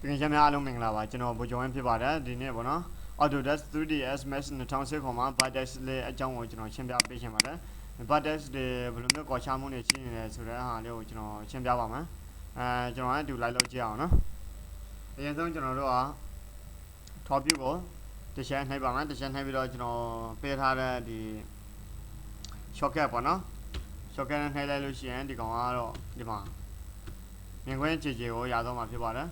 တကယ်ချင်းများအားလုံးမင်္ဂလာပါကျွန်တော်ဗိုလ်ချုပ်ဝင်းဖြစ်ပါတယ်ဒီနေ့ပေါ့နော် Autodesk 3D Smash 2010ခေါ်မှာ Vertex လေးအကြောင်းကိုကျွန်တော်ရှင်းပြပေးချင်ပါတယ် Vertex တွေဘယ်လိုမျိုးကွာခြားမှုတွေရှိနေလဲဆိုတဲ့ဟာလေးကိုကျွန်တော်ရှင်းပြပါမယ်ကျွန်တော်လည်းတူလိုက်လို့ကြည့်အောင်နော်အရင်ဆုံးကျွန်တော်တို့က top view ကိုတစ်ချက်နှိပ်ပါမယ်တစ်ချက်နှိပ်ပြီးတော့ကျွန်တော်ပေးထားတဲ့ဒီ shortcut ပေါ့နော် shortcut နဲ့နှိပ်လိုက်လို့ရှိရင်ဒီကောင်ကတော့ဒီမှာမြင်ကွင်းခြေကိုရတော့မှာဖြစ်ပါတယ်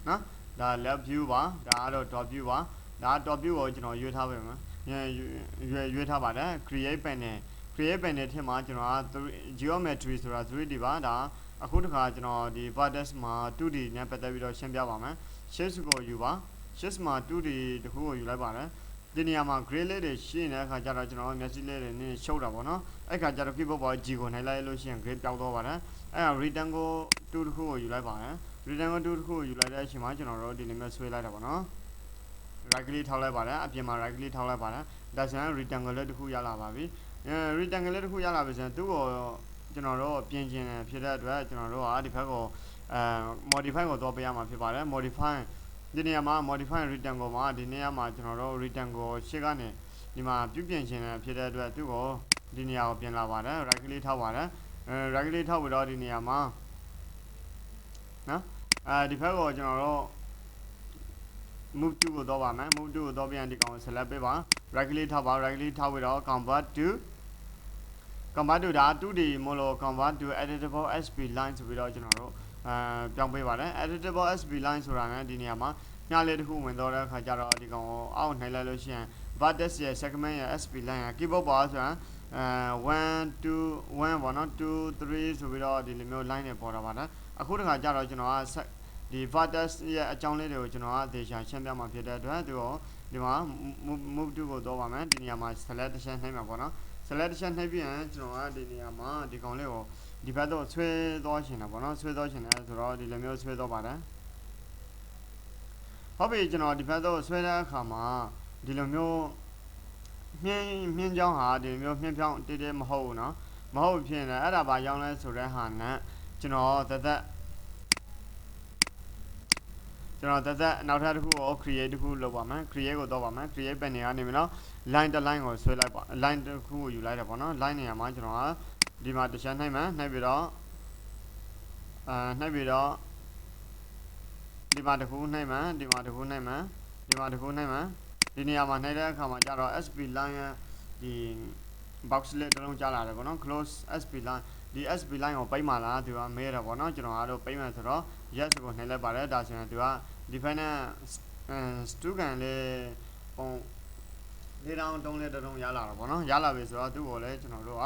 နော်ဒါ left view ပါဒါကတော့ top view ပါဒါ top view ကိုကျွန်တော်ရွေးထားပါမယ်ရွေးထားပါတယ် create panel ထဲမှာကျွန်တော်က geometry ဆိုတာ 3D ပါဒါအခုတခါကျွန်တော်ဒီ vertex မှာ 2D နဲ့ပတ်သက်ပြီးတော့ရှင်းပြပါမယ် shape ကိုယူပါ shape မှာ 2D တခုကိုယူလိုက်ပါတယ်ဒီနေရာမှာ gray လေးတွေရှိနေတဲ့အခါကျတော့ကျွန်တော်မျက်စိလေးတွေနည်းရှုပ်တာပေါ့နော်အဲ့ခါကျတော့ keyboard ပေါ် G ကိုနှိပ်လိုက်လို့ရှိရင် gray ပြောင်းသွားပါတယ်အဲ့ဒါ rectangle 2 တခုကိုယူလိုက်ပါတယ် rectangle 2 တခုကိုယူလိုက်တဲ့အချိန်မှာကျွန်တော်တို့ဒီလိုမျိုးဆွဲလိုက်တာပေါ့နော် right click ထောက်လိုက်ပါတယ်အပြင်မှာ right click ထောက်လိုက်ပါတယ်ဒါဆိုရင် rectangle လေးတခုရလာပါပြီrectangle လေးတခုရလာပြီဆိုရင်သူ့ကိုကျွန်တော်တို့ပြင်ကျင်ဖြစ်တဲ့အတွက်ကျွန်တော်တို့ကဒီဘက်ကိုmodify ကိုတော့ပေးရမှာဖြစ်ပါတယ် modify ဒီနေရာမှာ modify rectangle မှာဒီနေရာမှာကျွန်တော်တို့ rectangle ရှေ့ကနေဒီမှာပြုပြင်ခြင်းဖြစ်တဲ့အတွက်သူ့ကိုဒီနေရာကိုပြင်လာပါတယ် right click ထောက်ပါတယ်right click ထောက်ပြီးတော့ဒီနေရာမှာနော်ဒီဘက်ကိုကျွန်တော်တို့ move to ကိုတော့ပါမယ် move to ကိုတော့ပြန်ဒီကောင်ကို select ပေးပါ right click ထောက်ပါ right click ထောက်ပြီးတော့ convert to ဒါ 2D မို့လို့ convert to editable SP line ဆိုပြီးတော့ကျွန်တော်တို့ပြောင်းပေးပါတယ် editable SP line ဆိုတာနဲ့ဒီနေရာမှာညလေးတစ်ခုဝင်တော့တဲ့အခါကျတော့ဒီကောင်ကိုအောက်နှိပ်လိုက်လို့ရှိရင် vertex ရဲ့ segment ရဲ့ SP line က keyboard ပါဆိုရင်1 2 1ပေါ့နော်2 3ဆိုပြီးတော့ဒီလိုမျိုး line တွေပေါ်တာပါတယ်အခုတခါကျတော့ကျွန်တော်ကဒီ vertex ရဲ့အကြောင်းလေးတွေကိုကျွန်တော်ကဒေရှာရှင်းပြမှာဖြစ်တဲ့အတွက်သူကိုဒီမှာ move to ကိုတော့ပါမယ်ဒီနေရာမှာ select တစ်ချက်နှိပ်မှာပေါ့နော် select တစ်ချက်နှိပ်ပြီးရင်ကျွန်တော်ကဒီနေရာမှာဒီကောင်လေးကိုဒီဘက်တော့ဆွဲသွားရှင်တာပေါ့နော်ဆွဲသွားရှင်တယ်ဆိုတော့ဒီလိုမျိုးဆွဲသွားပါတယ်ဟုတ်ပြီကျွန်တော်ဒီဘက်တော့ဆွဲတဲ့အခါမှာဒီလိုမျိုးမြင်းကြောင်းဟာဒီလိုမျိုးမြင်းဖြောင်းတေးတေးမဟုတ်ဘူးနော်မဟုတ်ဖြစ်နေအဲ့ဒါဘာကြောင်းလဲဆိုတဲ့ဟာနဲ့ကျွန်တော်သက်နောက်ထပ်တစ်ခုကို create တစ်ခုလုပ်ပါမယ် create ကိုတော့ပါမယ် create ပဲနေရနေပြီနော် line တစ် line ကိုဆွဲလိုက်ပါ line တစ်ခုကိုယူလိုက်တယ်ပေါ့နော် line နေရာမှာကျွန်တော်ကဒီမှာတစ်ချက်နှိပ်မယ်နှိပ်ပြီးတော့ဒီမှာတစ်ခုနှိပ်မယ်ဒီမှာတစ်ခုနှိပ်မယ်ဒီမှာတစ်ခုနှိပ်မယ်ဒီနေရာမှာနှိပ်တဲ့အခါမှာကျတော့ SP line ရဲ့ဒီ box လေးတစ်လုံးကြားလာတယ်ပေါ့နော် close SP line ဒီ SP line ကိုပိတ်မှလားသူကမဲတယ်ပေါ့နော်ကျွန်တော်ကတော့ပိတ်မှဆိုတော့ yes ကိုနှိပ်လိုက်ပါတယ်ဒါဆိုရင်သူကဒီဖက်နဲ့student လေးပုံလေးတောင်းတုံးလေးတုံးရလာတော့ပေါ့နော်ရလာပြီဆိုတော့သူ့ကိုလည်းကျွန်တော်တို့က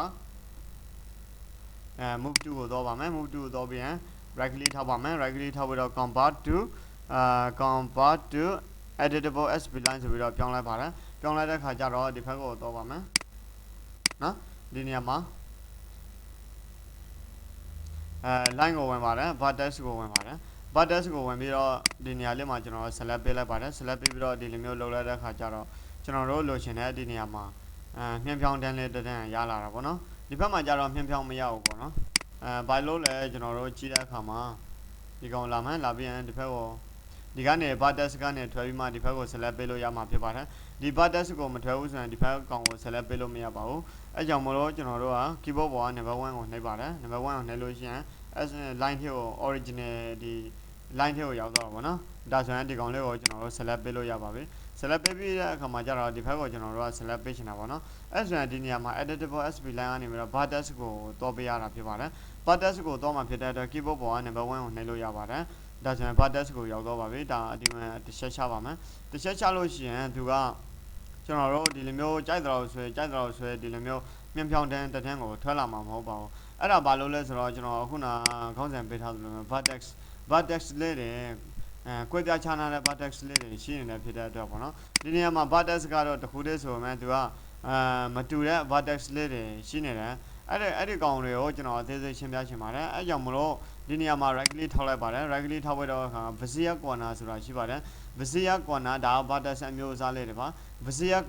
move to ကိုတော့ပါမယ် move to ကိုတော့ပြီးရင် right click ထောက်ပါမယ် right click ထောက်ပြီးတော့ convert to editable SP line ဆိုပြီးတော့ပြောင်းလိုက်ပါတယ်ပြောင်းလိုက်တဲ့ခါကျတော့ဒီဘက်ကိုတော့ပါမယ်နော်ဒီနေရာမှာline ကိုဝင်ပါတယ် vertex ကိုဝင်ပါတယ် vertex ကိုဝင်ပြီးတော့ဒီနေရာလေးမှာကျွန်တော် select ပေးလိုက်ပါတယ် select ပေးပြီးတော့ဒီလိုမျိုးလုပ်လိုက်တဲ့ခါကျတော့ကျွန်တော်တို့လိုချင်တဲ့ဒီနေရာမှာမြင်းဖြောင်းတန်းလေးတန်းရလာတာပေါ့နော်ဒီဘက်မှာကျတော့မြင်းဖြောင်းမရဘူးပေါ့နော်ဘာလို့လဲကျွန်တော်တို့ကြည့်တဲ့အခါမှာဒီကောင်လာမှန်းလာပြီးရင်ဒီဘက်ကိုဒီကနေ vertex ကနေထွဲပြီးမှဒီဘက်ကို select ပေးလို့ရမှာဖြစ်ပါတယ်ဒီ vertex ကိုမထွဲဘူးဆိုရင်ဒီဘက်ကောင်ကို select ပေးလို့မရပါဘူးအဲကြောင့်မလို့ကျွန်တော်တို့က keyboard ပေါ်က number 1ကိုနှိပ်ပါတယ် number 1ကိုနှိပ်လို့ရှိရင်line ထဲကို original ဒီ line ထဲကိုရောက်တော့ပါနော်ဒါဆိုရင်ဒီကောင်လေးကိုကျွန်တော်တို့ select ပေးလို့ရပါပြီ select ပေးပြီးတဲ့အခါမှာကျတော့ဒီဘက်ကိုကျွန်တော်တို့က select ပေးချင်တာပေါ့နော်အဲဆိုရင်ဒီနေရာမှာ editable SP line ကနေပြီးတော့ vertex ကိုတော့ပေးရတာဖြစ်ပါတယ် vertex ကိုတော့မှဖြစ်တဲ့အတွက် keyboard ပေါ်က number 1ကိုနှိပ်လို့ရပါတယ်ဒါဆိုရင် vertex ကိုရောက်တော့ပါပြီဒါဒီမှာတစ်ချက်ချပါမယ်တစ်ချက်ချလို့ရှိရင်သူကကျွန်တော်တို့ဒီလိုမျိုးကြိုက်တော်ဆွဲဒီလိုမျိုးမြင်းဖြောင်းတန်းကိုထွက်လာမှာမဟုတ်ပါဘူးအဲ့ဒါဘာလို့လဲဆိုတော့ကျွန်တော်ခုနခေါင်းစဉ်ပေးထားသလိုမျိုး vertex လေးတွေကွဲပြားခြားနားတဲ့ vertex လေးတွေရှိနေတယ်ဖြစ်တဲ့အတွက်ပေါ့နော်ဒီနေရာမှာ vertex ကတော့တခုတည်းဆိုပေမဲ့သူကမတူတဲ့ vertex လေးတွေရှိနေတယ်အဲ့ဒီကောင်တွေကိုကျွန်တော်အသေးစိတ်ရှင်းပြချင်ပါတယ်အဲကြောင့်မလို့ဒီနေရာမှာ right click ထောက်လိုက်ပါတယ် right click ထောက်ပြီးတော့bezier corner ဆိုတာရှိပါတယ် bezier corner ဒါ vertex အမျိုးအစားလေးတွေပါ bezier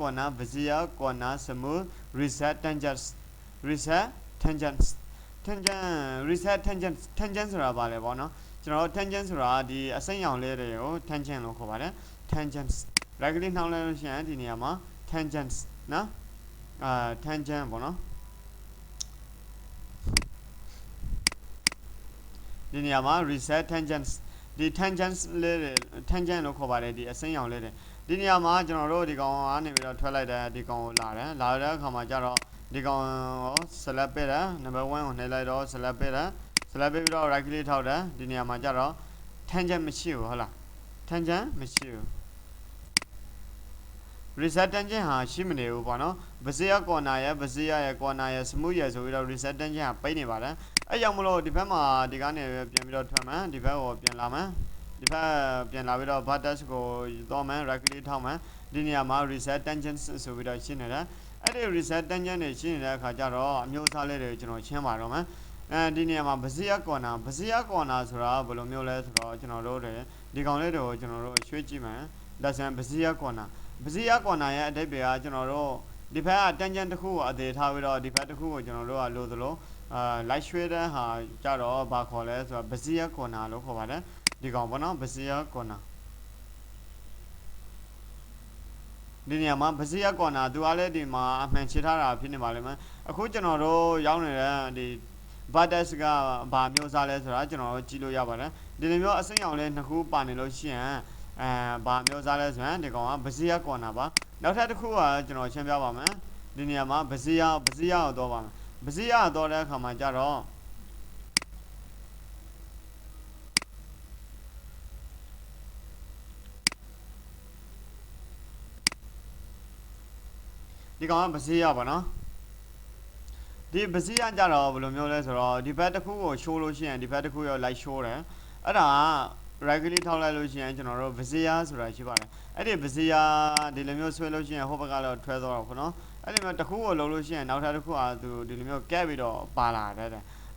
corner smooth reset tangents reset tangents ဆိုတာပါလေပေါ့နော်ကျွန် ကျွန်တော် tangent ဆိုတာဒီအစိမ်းရောင်လေးတွေကို tangent လို့ခေါ်ပါတယ် tangents right click နှောင်းလိုက်လို့ရှိရင်ဒီနေရာမှာ tangents နော်tangent ပေါ့နော်ဒီနေရာမှာ reset tangents ဒီ tangents လေးတွေ tangent လို့ခေါ်ပါတယ်ဒီအစိမ်းရောင်လေးတွေဒီနေရာမှာကျွန်တော်တို့ဒီကောင်ကနေပြီးတော့ထွက်လိုက်တယ်ဒီကောင်ကိုလာတဲ့အခါမှာကျတော့ဒီကောင်ကို select ပေးတယ် number 1ကိုနှိပ်လိုက်တော့ select ပေးတယ် select ပေးပြီးတော့ right click ထောက်တယ်ဒီနေရာမှာကျတော့ tangent မရှိဘူးဟုတ်လား tangent မရှိဘူး reset tangent ဟာရှိမနေဘူးပေါ့နော်ဗဇေယ corner ရဲ့ဗဇေယရဲ့ corner ရဲ့ smooth ရဲ့ဆိုပြီးတော့ reset tangent ကပိတ်နေပါတယ်အဲ့ကြောင့်မလို့ဒီဘက်မှာဒီကနေပြန်ပြီးတော့ထွက်မှန်းဒီဘက်ကိုပြန်လာမှန်းဒီဘက်ပြန်လာပြီးတော့ vertex ကိုသွားမှန်း right click ထောက်မှန်းဒီနေရာမှာ reset tangent ဆိုပြီးတော့ရှင်းနေတယ်အဲ့ဒီ reset tangent တွေရှင်းနေတဲ့အခါကျတော့အမျိုးအစားလေးတွေကျွန်တော်ရှင်းပါတော့မယ်ဒီနေရာမှာဗဇေယ corner ဆိုတာဘယ်လိုမျိုးလဲဆိုတော့ကျွန်တော်တို့ဒီကောင်လေးတွေကိုကျွန်တော်တို့ရွှေ့ကြည့်မယ်ဒါဆိုရင်ဗဇေယ corner ဗဇေယ corner ရဲ့အဓိပ္ပာယ်ကကျွန်တော်တို့ဒီဘက်က tangent တစ်ခုကိုအသေးထားပြီးတော့ဒီဘက်တစ်ခုကိုကျွန်တော်တို့ကလို့သလိုလိုက်ရွှေ့တဲ့ဟာကြတော့ဘာခေါ်လဲဆိုတော့ဗဇေယ corner လို့ခေါ်ပါတယ်ဒီကောင်ပေါ့နော်ဗဇေယ corner ဒီနေရာမှာဗဇေယ corner သူကလည်းဒီမှာအမှန်ချထားတာဖြစ်နေပါလိမ့်မယ်အခုကျွန်တော်တို့ရောက်နေတဲ့ဒီ vertex ကဘာမျိုးစားလဲဆိုတာကျွန်တော်တို့ကြည့်လို့ရပါတယ်ဒီလိုမျိုးအစိမ်းရောင်လေးနှစ်ခုပါနေလို့ရှိရင်ဘာမျိုးစားလဲဆိုရင်ဒီကောင်ကဗဇေယ corner ပါနောက်ထပ်တစ်ခုကကျွန်တော်ရှင်းပြပါမယ်ဒီနေရာမှာဗဇေယကိုတော့ပါမယ်ဗဇေယကိုတော့တဲ့အခါမှာကျတော့ဒီကောင်ကဗဇေယပါနော်ဒီဗဇေယကြတော့ဘယ်လိုမျိုးလဲဆိုတော့ဒီဘက်တစ်ခုကိုရှိုးလို့ရှိရင်ဒီဘက်တစ်ခုရောလိုက်ရှိုးတယ်အဲ့ဒါ right click ထောက်လိုက်လို့ရှိရင်ကျွန်တော်တို့ဗဇေယဆိုတာရှိပါတယ်အဲ့ဒီဗဇေယဒီလိုမျိုးဆွဲလို့ရှိရင်ဟိုဘက်ကတော့ထွဲသွားတော့ခုနော်အဲ့ဒီမျိုးတစ်ခုကိုလုံးလို့ရှိရင်နောက်ထပ်တစ်ခုကသူဒီလိုမျိုးကဲပြီးတော့ပါလာတယ်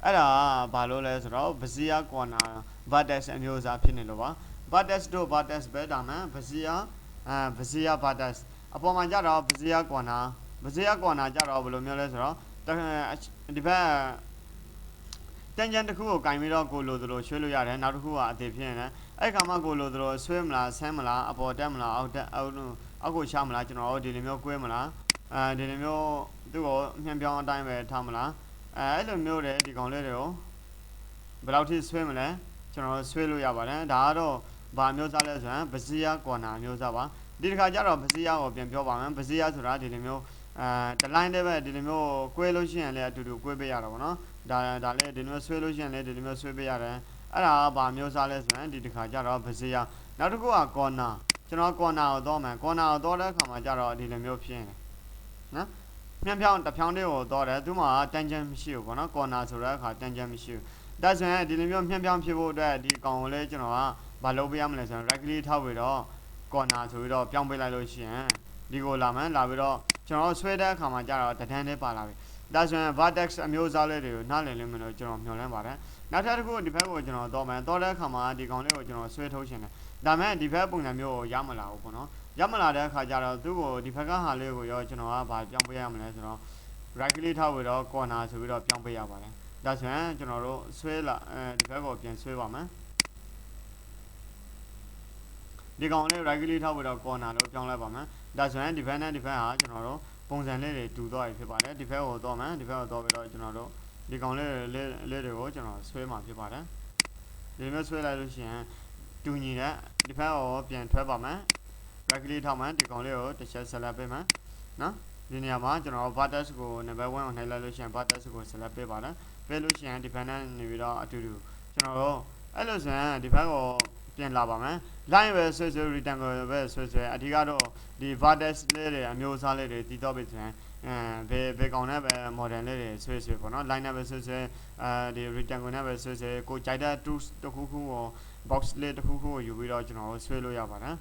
အဲ့ဒါဘာလို့လဲဆိုတော့ဗဇေယ corner vertex အမျိုးအစားဖြစ်နေလို့ပါ vertex တို့ vertex ပဲဒါမှဗဇေယvertex အပေါ်မှာကြတော့ဗဇေယ corner ကြတော့ဘယ်လိုမျိုးလဲဆိုတော့ဒီဘက် tangent တစ်ခုကိုကင်ပြီးတော့ကိုလိုသလိုရွှေ့လို့ရတယ်နောက်တစ်ခုကအသေးဖြစ်နေတယ်အဲ့ခါမှကိုလိုသလိုဆွဲမလားဆန်းမလားအပေါ်တက်မလားအောက်ကိုချမလားကျွန်တော်တို့ဒီလိုမျိုးကွဲမလားဒီလိုမျိုးသူ့ကိုညှံပြောင်းအတိုင်းပဲထားမလားအဲ့လိုမျိုးတွေဒီကောင်လေးတွေကိုဘယ်လောက်ထိဆွဲမလဲကျွန်တော်ဆွဲလို့ရပါတယ်ဒါကတော့ဘာမျိုးစားလဲဆိုရင်ဗဇေယ corner မျိုးစားပါဒီတစ်ခါကျတော့ဗဇေယကိုပြန်ပြောပါမယ်ဗဇေယဆိုတာဒီလိုမျိုးတလိုင်းတည်းပဲဒီလိုမျိုးကွဲလို့ရှိရင်လည်းအတူတူကွဲပေးရတာပေါ့နော်ဒါလည်းဒီလိုမျိုးဆွဲလို့ရှိရင်လည်းဒီလိုမျိုးဆွဲပေးရတယ်အဲ့ဒါကဘာမျိုးစားလဲဆိုရင်ဒီတစ်ခါကျတော့ဗဇေယနောက်တစ်ခုက corner ကျွန်တော် corner ကိုတော့မယ် corner ကိုတော့တဲ့အခါမှာကျတော့ဒီလိုမျိုးဖြစ်နေနော်မြန့်ဖြောင်းတစ်ဖြောင်းလေးကိုတော့တယ်သူမှ tangent မရှိဘူးပေါ့နော် corner ဆိုတဲ့အခါ tangent မရှိဘူးဒါဆိုရင်ဒီလိုမျိုးမြန့်ဖြောင်းဖြစ်ဖို့အတွက်ဒီကောင်ကိုလည်းကျွန်တော်ကဘာလုပ်ပေးရမလဲဆိုရင် right click ထောက်ပြီးတော့ corner ဆိုပြီးတော့ပြောင်းပေးလိုက်လို့ရှိရင်ဒီကိုလာမှန်းလာပြီးတော့ကျွန်တော်ဆွဲတဲ့အခါမှာကျတော့တဒန်းလေးပါလာပြီဒါဆိုရင် vertex အမျိုးအစားလေးတွေကိုနားလည်လိမ့်မယ်လို့ကျွန်တော်မျှော်လင့်ပါတယ်နောက်ထပ်တစ်ခုဒီဘက်ကိုကျွန်တော်တော့မယ်တော့တဲ့အခါမှာဒီကောင်လေးကိုကျွန်တော်ဆွဲထုတ်ရှင်တယ်ဒါမဲ့ဒီဘက်ပုံစံမျိုးကိုရမလာဘူးပေါ့နော်ရမလာတဲ့အခါကျတော့သူ့ကိုဒီဘက်ကဟာလေးကိုရောကျွန်တော်ကဘာပြောင်းပေးရမလဲဆိုတော့ right click ထောက်ပြီးတော့ corner ဆိုပြီးတော့ပြောင်းပေးရပါတယ်ဒါဆိုရင်ကျွန်တော်တို့ဆွဲလာဒီဘက်ကိုပြန်ဆွဲပါမယ်ဒီကောင်လေး right click ထောက်ပြီးတော့ corner လို့ပြောင်းလိုက်ပါမယ်ဒါဆိုရင်ဒီဘက်နဲ့ဒီဘက်ဟာကျွန်တော်တို့ပုံစံလေးတွေတူသွားပြီဖြစ်ပါတယ်ဒီဘက်ကိုတော့မယ်ဒီဘက်ကိုတော့ပြီးတော့ကျွန်တော်တို့ဒီကောင်လေးတွေကိုကျွန်တော်ဆွဲမှာဖြစ်ပါတယ်ဒီလိုမျိုးဆွဲလိုက်လို့ရှိရင်တူညီတဲ့ဒီဘက်ကိုပြန်ထွက်ပါမယ် right click ထောက်မယ်ဒီကောင်လေးကိုတစ်ချက် select ပေးမယ်နော်ဒီနေရာမှာကျွန်တော် vertex ကို number 1ကိုနှိပ်လိုက်လို့ရှိရင် vertex ကို select ပေးပါတယ်ပေးလို့ရှိရင်ဒီဘက်နဲ့နေပြီးတော့အတူတူကျွန်တော်တို့အဲ့လိုဆိုရင်ဒီဘက်ကိုပြန်လာပါမယ် line ပဲဆွဲ rectangle ပဲဆွဲအဓိကတော့ဒီ vertex လေးတွေအမျိုးအစားလေးတွေတည်တော့ပြီဆိုရင်ဘယ်ကောင်နဲ့ပဲ model လေးတွေဆွဲပေါ့နော် line နဲ့ပဲဆွဲဒီ rectangle နဲ့ပဲဆွဲကိုကြိုက်တဲ့ tools တစ်ခုခုကို box လေးတစ်ခုခုကိုယူပြီးတော့ကျွန်တော်တို့ဆွဲလို့ရပါတယ်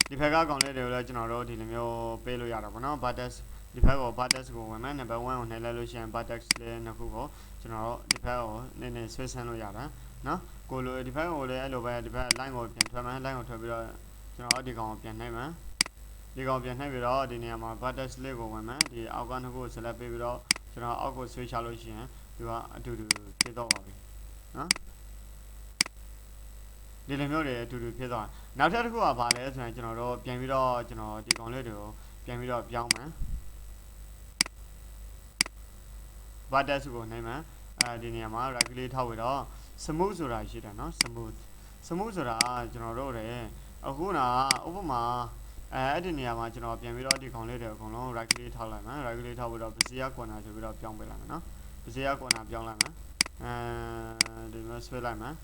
ဒီဘက်ကကောင်လေးတွေကိုလည်းကျွန်တော်တို့ဒီလိုမျိုးပေးလို့ရတာပေါ့နော် vertex ဒီဘက်ကို vertex ကိုဝင်မယ် number 1ကိုနှိပ်လိုက်လို့ရှိရင် vertex လေးနှစ်ခုကိုကျွန်တော်တို့ဒီဘက်ကိုနည်းနည်းဆွဲဆန်းလို့ရတာနော်ကိုလိုဒီဘက်ကိုလည်းအဲ့လိုပဲဒီဘက် line ကိုပြန်ထွက်မယ် line ကိုထွက်ပြီးတော့ကျွန်တော်ဒီကောင်ကိုပြန်နှိပ်မယ်ဒီကောင်ပြန်နှိပ်ပြီးတော့ဒီနေရာမှာ vertex လေးကိုဝင်မယ်ဒီအောက်ကနှစ်ခုကို select ပေးပြီးတော့ကျွန်တော်အောက်ကိုဆွဲချလို့ရှိရင် သူကအတူတူဖြစ်တော့ပါပြီနော်ဒီလိုမျိုးတွေအတူတူဖြစ်သွားနောက်ထပ်တစ်ခုကဘာလဲဆိုရင်ကျွန်တော်တို့ပြန်ပြီးတော့ကျွန်တော်ဒီကောင်လေးတွေကိုပြန်ပြီးတော့ပြောင်းမယ် vertex ကိုနှိမ့်မယ်ဒီနေရာမှာ right click ထောက်ပြီးတော့ smooth ဆိုတာရှိတယ်နော် smooth ဆိုတာကျွန်တော်တို့လည်းအခုကဥပမာအဲ့ဒီနေရာမှာကျွန်တော်ပြန်ပြီးတော့ဒီကောင်လေးတွေအကုန်လုံး right click ထောက်လိုက်မယ် right click ထောက်ပြီးတော့ bezier corner ဆိုပြီးတော့ပြောင်းပေးလိုက်မယ်နော် bezier corner ပြောင်းလိုက်မယ်ဒီမှာဆွဲလိုက်မယ်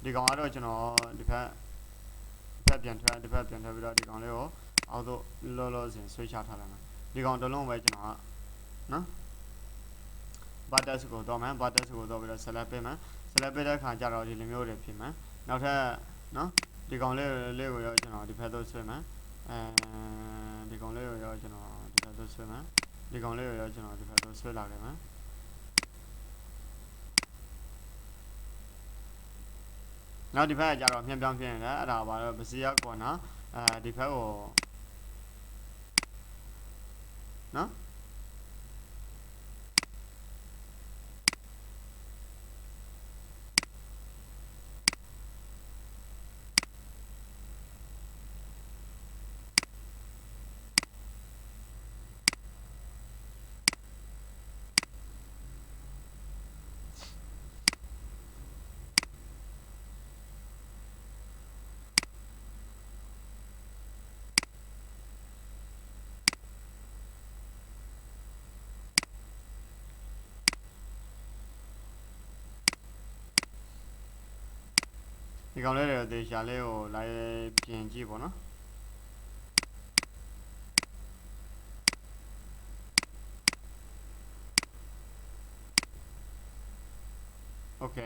ဒီကောင်ကတော့ကျွန်တော်ဒီဘက်ပြန်ထွက်ပြီးတော့ဒီကောင်လေးကိုအောက်သို့လောဆင်ဆွဲချထားလိုက်မယ်ဒီကောင်တစ်လုံးပဲကျွန်တော်ကနော် vertex ကိုတော့မယ် vertex ကိုတော့ပြီးတော့ select ပေးမယ် select ပေးတဲ့အခါကျတော့ဒီလိုမျိုးတွေဖြစ်မယ်နောက်ထပ်နော်ဒီကောင်လေးကိုရောကျွန်တော်ဒီဘက်သို့ဆွဲမယ်ဒီကောင်လေးကိုရောကျွန်တော်ဒီဘက်သို့ဆွဲမယ်ဒီကောင်လေးကိုရောကျွန်တော်ဒီဘက်သို့ဆွဲလာခဲ့မယ်နောက်ဒီဘက်ကကျတော့ပြန်ပြောင်းဖြစ်နေတယ်အဲ့ဒါပါတော့ bezier corner ဒီဘက်ကိုနော်ဒီကောင်လေးတွေတေချာလေးကိုလိုက်ပြင်ကြည့်ပေါ့နော်โอเค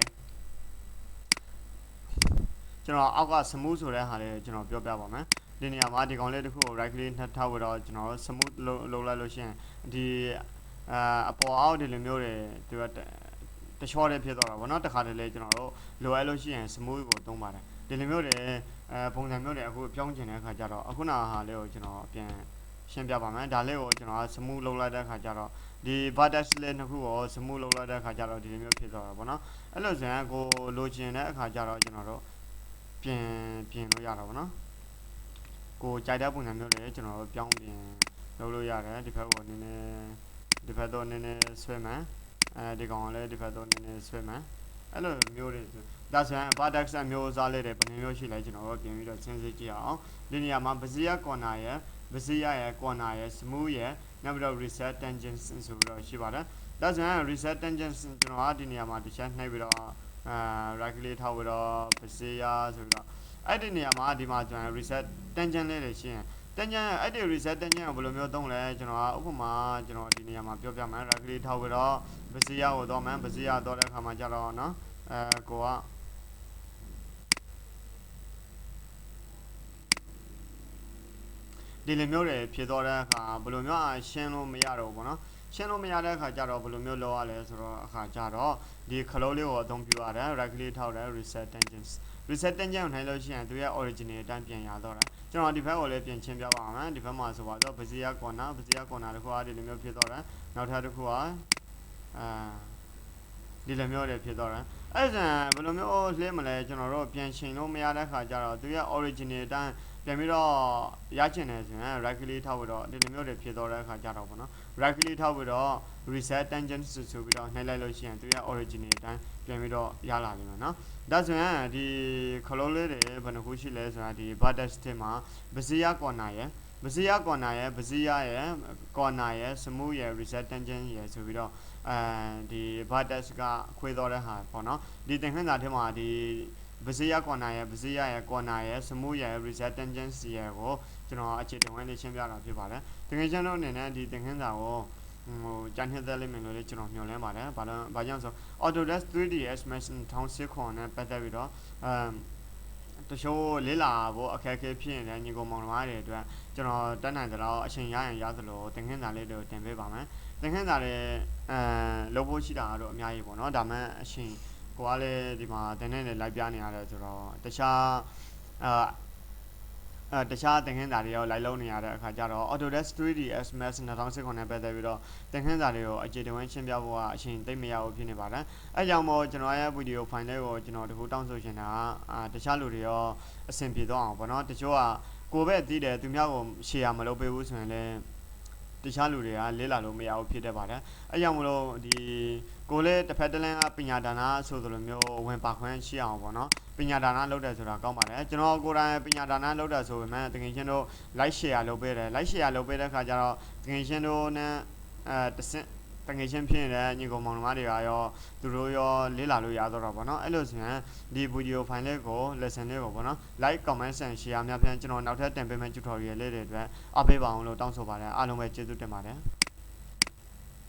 ကျွန်တော်အောက်က smooth ဆိုတဲ့ဟာလေးကျွန်တော်ပြောပြပါမယ်ဒီနေရာမှာဒီကောင်လေးတစ်ခုကို right click နှက်ထောက်ပြီးတော့ကျွန်တော် smooth လုပ်လိုက်လို့ရှိရင်ဒီအပေါ်အောက်ဒီလိုမျိုးတွေသူကတချောလေးဖြစ်သွားတာဗောနော်တခါတလေကျွန်တော်တို့လိုအပ်လို့ရှိရင် smooth ကိုသုံးပါတယ်ဒီလိုမျိုးတွေပုံစံမျိုးတွေအခုပြောင်းကျင်တဲ့အခါကျတော့အခုနာဟာလေးကိုကျွန်တော်ပြန်ရှင်းပြပါမယ်ဒါလေးကိုကျွန်တော် smooth လုပ်လိုက်တဲ့အခါကျတော့ဒီ vertex လေးနှစ်ခုကို smooth လုပ်လိုက်တဲ့အခါကျတော့ဒီလိုမျိုးဖြစ်သွားတာဗောနော်အဲ့လိုဆိုရင်ကိုလိုချင်တဲ့အခါကျတော့ကျွန်တော်တို့ပြင်လို့ရတာဗောနော်ကိုကြိုက်တဲ့ပုံစံမျိုးတွေကျွန်တော်တို့ပြောင်းပြင်လုပ်လို့ရတယ်ဒီဘက်ကိုနည်းနည်းဒီဘက်တော့နည်းနည်းဆွဲမယ်ဒီကောင်ကလည်းဒီဘက်တော့နည်းနည်းဆွဲမယ်အဲ့လိုမျိုးတွေဒါဆိုရင် vertex မျိုးစားလေးတွေဘယ်နှမျိုးရှိလဲကျွန်တော်တို့ပြင်ပြီးတော့စဉ်းစားကြည့်အောင်ဒီနေရာမှာ bezier corner ရဲ့ bezier ရဲ့ corner ရဲ့ smooth ရဲ့နောက်ပြီးတော့ reset tangent ဆိုပြီးတော့ရှိပါတယ်ဒါဆိုရင် reset tangent ကျွန်တော်ကဒီနေရာမှာတစ်ချက်နှိပ်ပြီးတော့right click ထောက်ပြီးတော့ bezier ဆိုပြီးတော့အဲ့ဒီနေရာမှာဒီမှာကျွန်တော် reset tangent လေးတွေရှိရင်tangent အဲ့ဒီ reset tangent ကိုဘယ်လိုမျိုးသုံးလဲကျွန်တော်ကဥပမာကျွန်တော်ဒီနေရာမှာပြောပြမယ် right click ထောက်ပြီးတော့ bezier ကိုတော့မယ် bezier တော့တဲ့အခါမှာကျတော့နော်ကိုကဒီလိုမျိုးတွေဖြစ်သွားတဲ့အခါဘယ်လိုမျိုးရှင်းလို့မရတော့ဘူးပေါ့နော်ရှင်းလို့မရတဲ့အခါကျတော့ဘယ်လိုမျိုးလုပ်ရလဲဆိုတော့အခါကျတော့ဒီခလုံးလေးကိုအသုံးပြုရတယ် right click ထောက်တယ် reset tangents reset tangent ကိုနှိုင်းလို့ရှိရင်သူရဲ့ original အတိုင်းပြန်ရတော့တယ်ကျွန်တော်ဒီဘက်ကိုလည်းပြင်ချင်းပြပါမယ်ဒီဘက်မှာဆိုတော့ bezier corner တစ်ခုကဒီလိုမျိုးဖြစ်တော့တယ်နောက်ထပ်တစ်ခုကဒီလိုမျိုးတွေဖြစ်တော့တယ်အဲ့ဒါဘယ်လိုမျိုးလှည့်မလဲကျွန်တော်တို့ပြန်ရှင်လို့မရတဲ့ခါကျတော့သူရဲ့ original အတိုင်းပြန်ပြီးတော့ရချင်တယ်ဆိုရင် right click ထောက်ပြီးတော့ဒီလိုမျိုးတွေဖြစ်တော့တဲ့အခါကျတော့ပေါ့နော် right click ထောက်ပြီးတော့ reset tangent ဆိုပြီးတော့နှိပ်လိုက်လို့ရှိရင်သူရဲ့ original အတိုင်းပြန်ပြီးတော့ရလာပြီနော်ဒါဆိုရင်ဒီခလုံးလေးတွေဘယ်နှခုရှိလဲဆိုတာဒီ vertex ထဲမှာ bezier corner ရဲ့ bezier corner ရဲ့ bezier ရဲ့ corner ရဲ့ smooth ရဲ့ reset tangent ရဲ့ဆိုပြီးတော့ဒီ vertex ကခွဲသွားတဲ့ဟာပေါ့နော်ဒီသင်ခန်းစာထဲမှာဒီ bezier corner ရဲ့ bezier ရဲ့ corner ရဲ့ smooth ရဲ့ reset tangent ရဲ့ကိုကျွန်တော်အခြေတင်ဝင်လေးရှင်းပြတာဖြစ်ပါတယ်တကယ်ကျွန်တော်အနေနဲ့ဒီသင်ခန်းစာကိုကြံနှစ်သက်လိမ့်မယ်လို့လည်းကျွန်တော်မျှော်လင့်ပါတယ်ဘာကြောင့်ဆို Autodesk 3ds Max 2010ခွန်နဲ့ပတ်သက်ပြီးတော့တချို့လေးလာဖို့အခက်အခဲဖြစ်နေတဲ့ညီကောင်မောင်နှမတွေအတွက်ကျွန်တော်တက်နိုင်သလောက်အချိန်ရရင်ရသလိုသင်ခန်းစာလေးတွေကိုတင်ပေးပါမယ်သင်ခန်းစာတွေလုပ်ဖို့ရှိတာတော့အများကြီးပေါ့နော်ဒါမှအချိန်ကိုကလည်းဒီမှာတင်နေလိုက်ပြနေရတယ်ဆိုတော့တခြား တခြားသင်ခန်းစာတွေရောလိုက်လုံးနေရတဲ့အခါကျတော့ Autodesk 3D SMS 2019နဲ့ပတ်သက်ပြီးတော့သင်ခန်းစာတွေကိုအခြေတဝင်းရှင်းပြဖို့ကအချိန်သိမ့်မရဘူးဖြစ်နေပါတယ်။အဲကြောင့်မို့ကျွန်တော်ရဲ့ဗီဒီယိုဖိုင်လေးကိုကျွန်တော်တခုတောင်းဆိုချင်တာကတခြားလူတွေရောအဆင်ပြေသွားအောင်ပေါ့နော်။တချို့ကကိုယ်ပဲသိတယ်သူများကို share မလုပ်ပေးဘူးဆိုရင်လည်းတခြားလူတွေကလေးလာလို့မရဘူးဖြစ်တတ်ပါတယ်။အဲကြောင့်မလို့ဒီကိုလေးတစ်ဖက်တစ်လမ်းကပညာဒါနဆိုသလိုမျိုးဝင်ပါခွင့်ရှိအောင်ပေါ့နော်ပညာဒါနလုပ်တယ်ဆိုတာကောင်းပါတယ်ကျွန်တော်ကိုယ်တိုင်ပညာဒါနလုပ်တယ်ဆိုပေမဲ့တကယ်ချင်းတို့ like share လုပ်ပေးတယ် like share လုပ်ပေးတဲ့ခါကျတော့တကယ်ချင်းတို့နဲ့တဆင့်တကယ်ချင်းဖြစ်နေတဲ့ညီကောင်မောင်နှမတွေကရောသူတို့ရောလေးလာလို့ရတော့ပေါ့နော်အဲ့လိုဆိုရင်ဒီ video file လေးကို lesson လေးကိုပေါ့နော် like comment and share များပြန်ကျွန်တော်နောက်ထပ်တင်ပေးမယ့် tutorial လေးတွေအတွက်အားပေးပါအောင်လို့တောင်းဆိုပါတယ်အားလုံးပဲကျေးဇူးတင်ပါတယ်